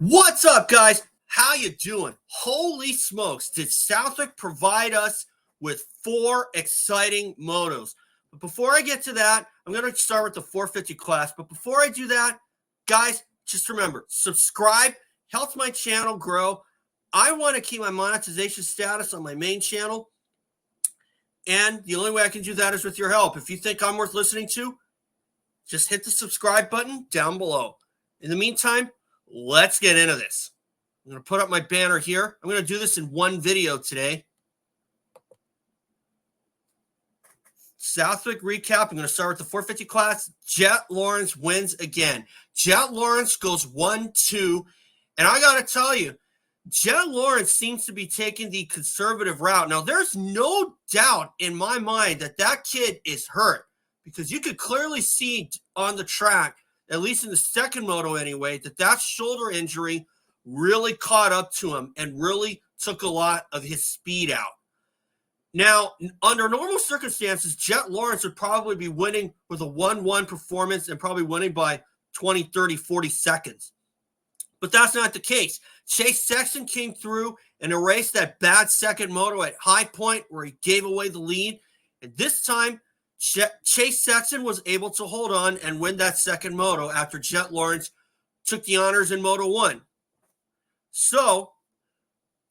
What's up, guys? How you doing? Holy smokes, did Southwick provide us with 4 exciting motos? But before I get to that, I'm going to start with the 450 class. But before I do that, guys, just remember, subscribe, helps my channel grow. I want to keep my monetization status on my main channel, and the only way I can do that is with your help. If you think I'm worth listening to, just hit the subscribe button down below. In the meantime, let's get into this. I'm going to put up my banner here. I'm going to do this in one video today. Southwick recap. I'm going to start with the 450 class. Jett Lawrence wins again. Jett Lawrence goes 1-2. And I got to tell you, Jett Lawrence seems to be taking the conservative route. Now, there's no doubt in my mind that that kid is hurt, because you could clearly see on the track, at least in the second moto anyway, that shoulder injury really caught up to him and really took a lot of his speed out. Now, under normal circumstances, Jett Lawrence would probably be winning with a 1-1 performance and probably winning by 20, 30, 40 seconds. But that's not the case. Chase Sexton came through and erased that bad second moto at High Point where he gave away the lead. And this time, Chase Sexton was able to hold on and win that second moto after Jett Lawrence took the honors in Moto 1. So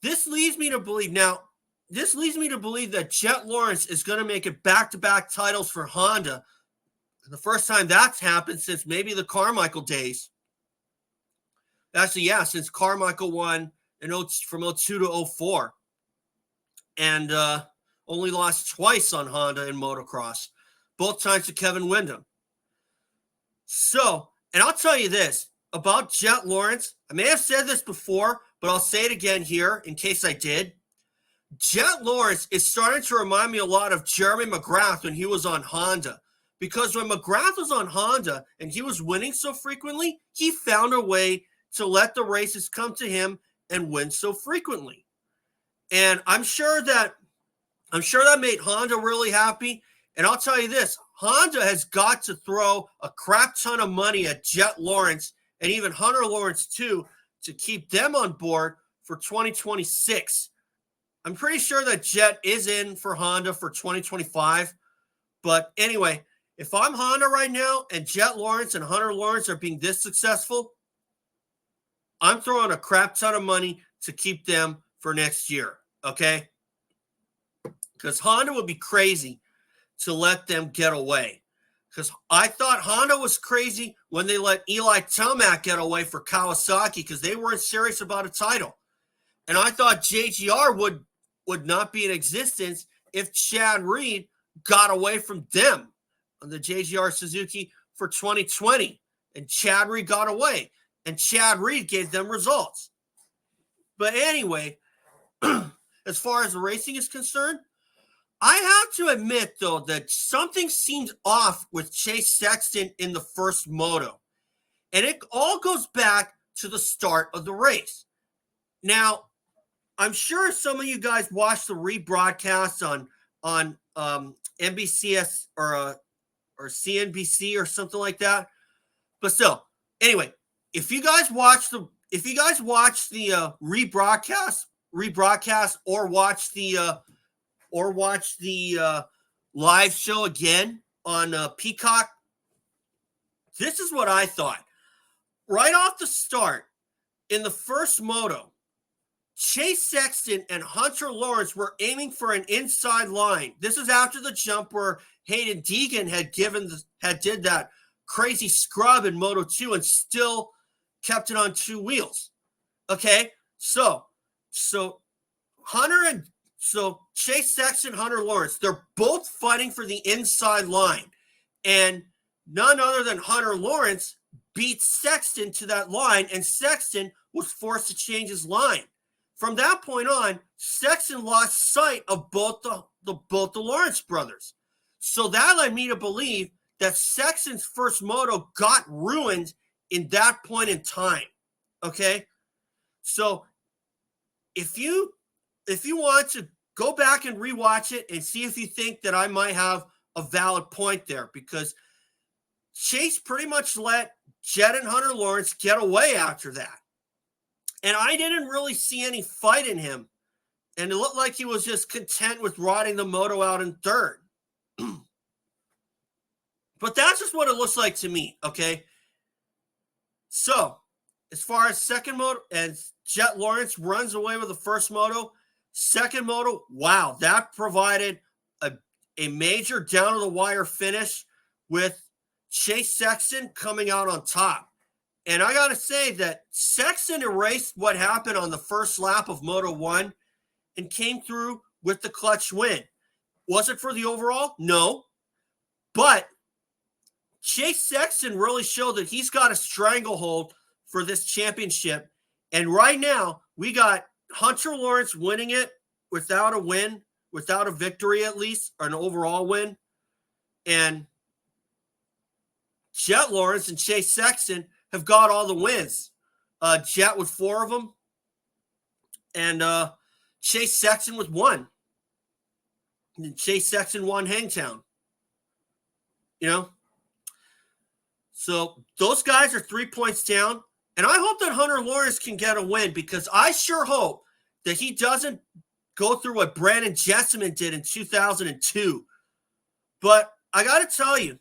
this leads me to believe that Jett Lawrence is going to make it back-to-back titles for Honda. The first time that's happened since maybe the Carmichael days. Actually, yeah, since Carmichael won from 02 to 04. And only lost twice on Honda in motocross. Both times to Kevin Windham. So, and I'll tell you this about Jett Lawrence. I may have said this before, but I'll say it again here in case I did. Jett Lawrence is starting to remind me a lot of Jeremy McGrath when he was on Honda. Because when McGrath was on Honda and he was winning so frequently, he found a way to let the races come to him and win so frequently. And I'm sure that made Honda really happy. And I'll tell you this, Honda has got to throw a crap ton of money at Jett Lawrence and even Hunter Lawrence too to keep them on board for 2026. I'm pretty sure that Jett is in for Honda for 2025. But anyway, if I'm Honda right now and Jett Lawrence and Hunter Lawrence are being this successful, I'm throwing a crap ton of money to keep them for next year, okay? Because Honda would be crazy to let them get away. Because I thought Honda was crazy when they let Eli Tomac get away for Kawasaki because they weren't serious about a title. And I thought JGR would not be in existence if Chad Reed got away from them on the JGR Suzuki for 2020. And Chad Reed got away. And Chad Reed gave them results. But anyway, as far as the racing is concerned, I have to admit, though, that something seemed off with Chase Sexton in the first moto. And it all goes back to the start of the race. Now, I'm sure some of you guys watched the rebroadcast on NBCS or CNBC or something like that. But still, anyway, if you guys watch the rebroadcast or watch the live show again on Peacock, this is what I thought. Right off the start, in the first moto, Chase Sexton and Hunter Lawrence were aiming for an inside line. This is after the jump where Haiden Deegan did that crazy scrub in Moto 2 and still kept it on 2 wheels. Okay, so Chase Sexton, Hunter Lawrence, they're both fighting for the inside line. And none other than Hunter Lawrence beat Sexton to that line, and Sexton was forced to change his line. From that point on, Sexton lost sight of both the Lawrence brothers. So that led me to believe that Sexton's first moto got ruined in that point in time. Okay? So if you want to go back and rewatch it and see if you think that I might have a valid point there, because Chase pretty much let Jett and Hunter Lawrence get away after that. And I didn't really see any fight in him. And it looked like he was just content with riding the moto out in third. But that's just what it looks like to me, okay? So, as far as second moto, and Jett Lawrence runs away with the first moto, second moto, wow, that provided a major down-to-the-wire finish with Chase Sexton coming out on top. And I got to say that Sexton erased what happened on the first lap of Moto 1 and came through with the clutch win. Was it for the overall? No. But Chase Sexton really showed that he's got a stranglehold for this championship. And right now, we got Hunter Lawrence winning it without a win, without a victory at least, or an overall win. And Jett Lawrence and Chase Sexton have got all the wins. Jett with 4 of them, and Chase Sexton with 1. And Chase Sexton won Hangtown. You know? So those guys are 3 points down. And I hope that Hunter Lawrence can get a win, because I sure hope that he doesn't go through what Brandon Jessamine did in 2002. But I got to tell you,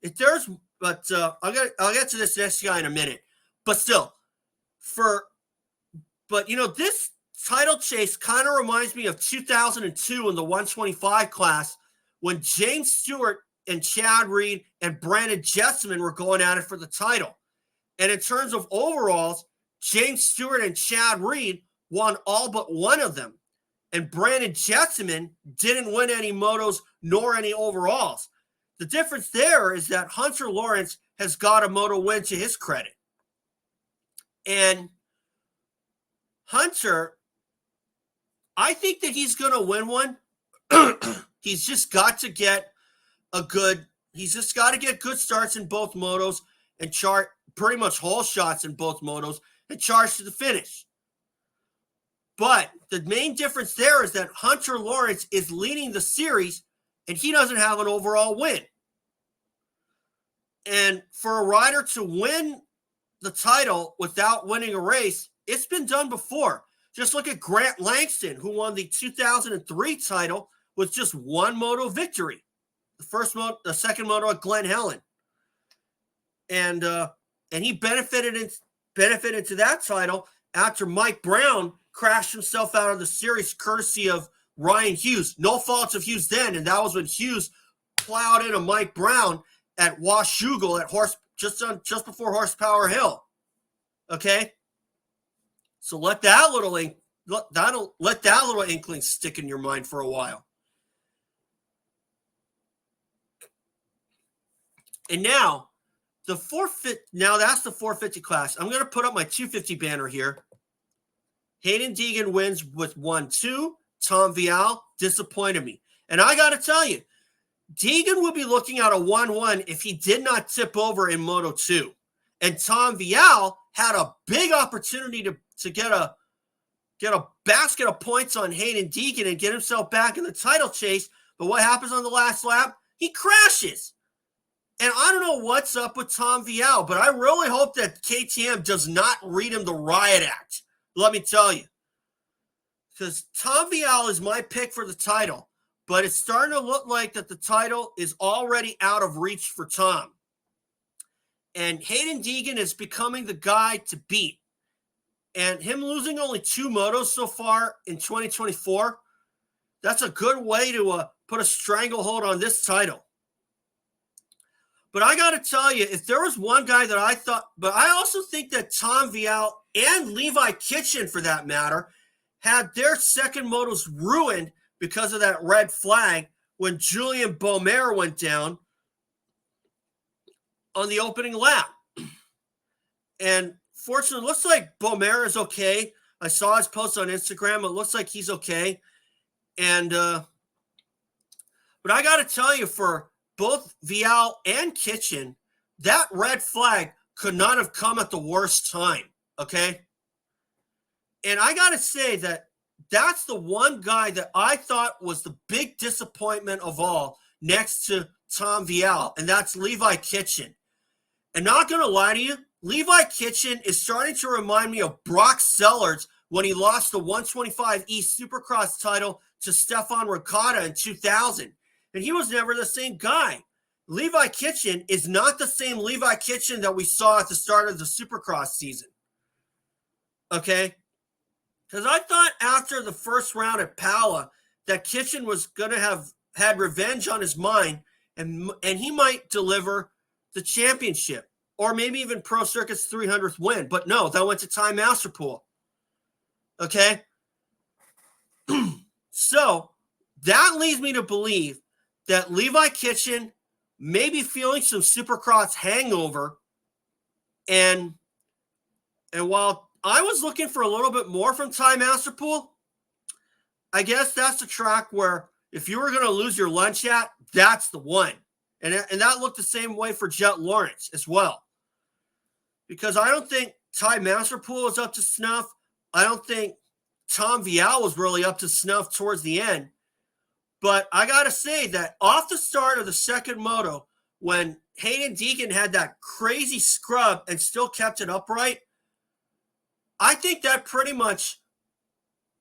if there's, I'll get to this next guy in a minute. But still, this title chase kind of reminds me of 2002 in the 125 class when James Stewart and Chad Reed and Brandon Jessamine were going at it for the title. And in terms of overalls, James Stewart and Chad Reed won all but one of them. And Brandon Jessamine didn't win any motos nor any overalls. The difference there is that Hunter Lawrence has got a moto win to his credit. And Hunter, I think that he's going to win one. He's just got to get good starts in both motos and chart pretty much whole shots in both motos and charge to the finish. But the main difference there is that Hunter Lawrence is leading the series and he doesn't have an overall win. And for a rider to win the title without winning a race, it's been done before. Just look at Grant Langston, who won the 2003 title with just one moto victory. The second moto at Glen Helen. And he benefited to that title after Mike Brown crashed himself out of the series courtesy of Ryan Hughes. No faults of Hughes then, and that was when Hughes plowed into Mike Brown at Washougal at just before Horsepower Hill. Okay? So let that little inkling stick in your mind for a while. And now that's the 450 class. I'm going to put up my 250 banner here. Haiden Deegan wins with 1-2. Tom Vialle disappointed me. And I got to tell you, Deegan would be looking at a 1-1 if he did not tip over in Moto 2. And Tom Vialle had a big opportunity to get a basket of points on Haiden Deegan and get himself back in the title chase. But what happens on the last lap? He crashes. And I don't know what's up with Tom Vialle, but I really hope that KTM does not read him the riot act. Let me tell you. Because Tom Vialle is my pick for the title, but it's starting to look like that the title is already out of reach for Tom. And Haiden Deegan is becoming the guy to beat. And him losing only 2 motos so far in 2024, that's a good way to put a stranglehold on this title. But I got to tell you, if there was one guy that I thought, but I also think that Tom Vialle and Levi Kitchen, for that matter, had their second motos ruined because of that red flag when Julien Beaumer went down on the opening lap. And fortunately, it looks like Beaumer is okay. I saw his post on Instagram. It looks like he's okay. And, but I got to tell you, for both Vialle and Kitchen, that red flag could not have come at the worst time, okay? And I got to say that that's the one guy that I thought was the big disappointment of all next to Tom Vialle, and that's Levi Kitchen. And not going to lie to you, Levi Kitchen is starting to remind me of Brock Sellers when he lost the 125 East Supercross title to Stefan Ricotta in 2000. And he was never the same guy. Levi Kitchen is not the same Levi Kitchen that we saw at the start of the Supercross season. Okay? Because I thought after the first round at Pala that Kitchen was going to have had revenge on his mind and he might deliver the championship or maybe even Pro Circuit's 300th win. But no, that went to Time Masterpool. Okay? So that leads me to believe that Levi Kitchen may be feeling some Supercross hangover. And while I was looking for a little bit more from Time Masterpool, I guess that's the track where if you were going to lose your lunch at, that's the one. And that looked the same way for Jett Lawrence as well. Because I don't think Time Masterpool was up to snuff. I don't think Tom Vialle was really up to snuff towards the end. But I got to say that off the start of the second moto, when Haiden Deegan had that crazy scrub and still kept it upright, I think that pretty much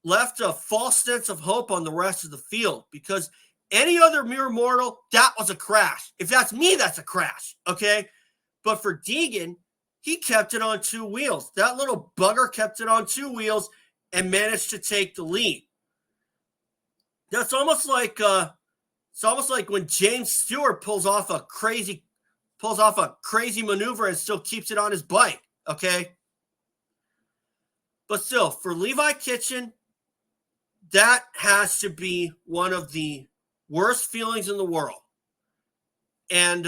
left a false sense of hope on the rest of the field, because any other mere mortal, that was a crash. If that's me, that's a crash, okay? But for Deegan, he kept it on two wheels. That little bugger kept it on two wheels and managed to take the lead. That's almost like when James Stewart pulls off a crazy maneuver and still keeps it on his bike, okay? But still, for Levi Kitchen, that has to be one of the worst feelings in the world. And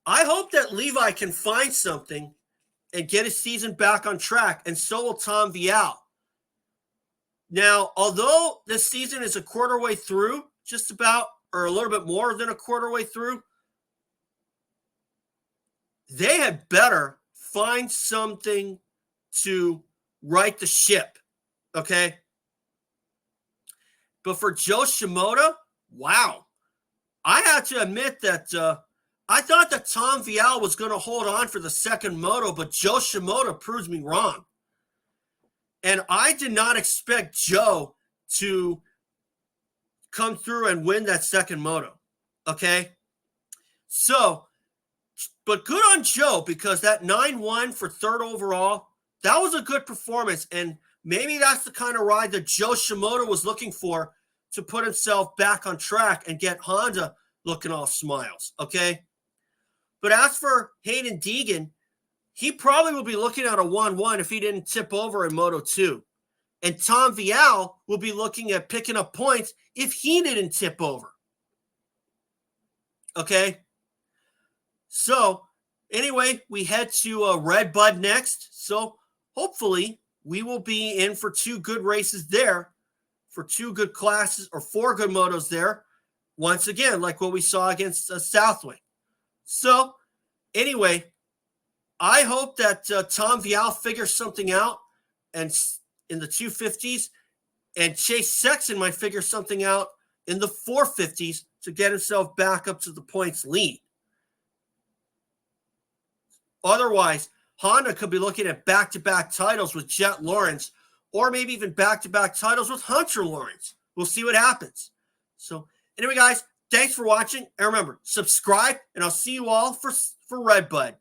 I hope that Levi can find something and get his season back on track, and so will Tom Vialle. Now, although this season is a quarter way through, just about, or a little bit more than a quarter way through, they had better find something to right the ship, okay? But for Joe Shimoda, wow. I have to admit that I thought that Tom Vialle was going to hold on for the second moto, but Joe Shimoda proves me wrong. And I did not expect Joe to come through and win that second moto, okay? So, but good on Joe, because that 9-1 for third overall, that was a good performance. And maybe that's the kind of ride that Joe Shimoda was looking for to put himself back on track and get Honda looking all smiles, okay? But as for Haiden Deegan, he probably will be looking at a 1-1 if he didn't tip over in Moto 2. And Tom Vialle will be looking at picking up points if he didn't tip over. Okay? So, anyway, we head to Red Bud next. So, hopefully, we will be in for two good races there, for two good classes, or four good motos there. Once again, like what we saw against Southwick. So, anyway, I hope that Tom Vialle figures something out and in the 250s, and Chase Sexton might figure something out in the 450s to get himself back up to the points lead. Otherwise, Honda could be looking at back-to-back titles with Jett Lawrence, or maybe even back-to-back titles with Hunter Lawrence. We'll see what happens. So, anyway, guys, thanks for watching. And remember, subscribe, and I'll see you all for Red Bud.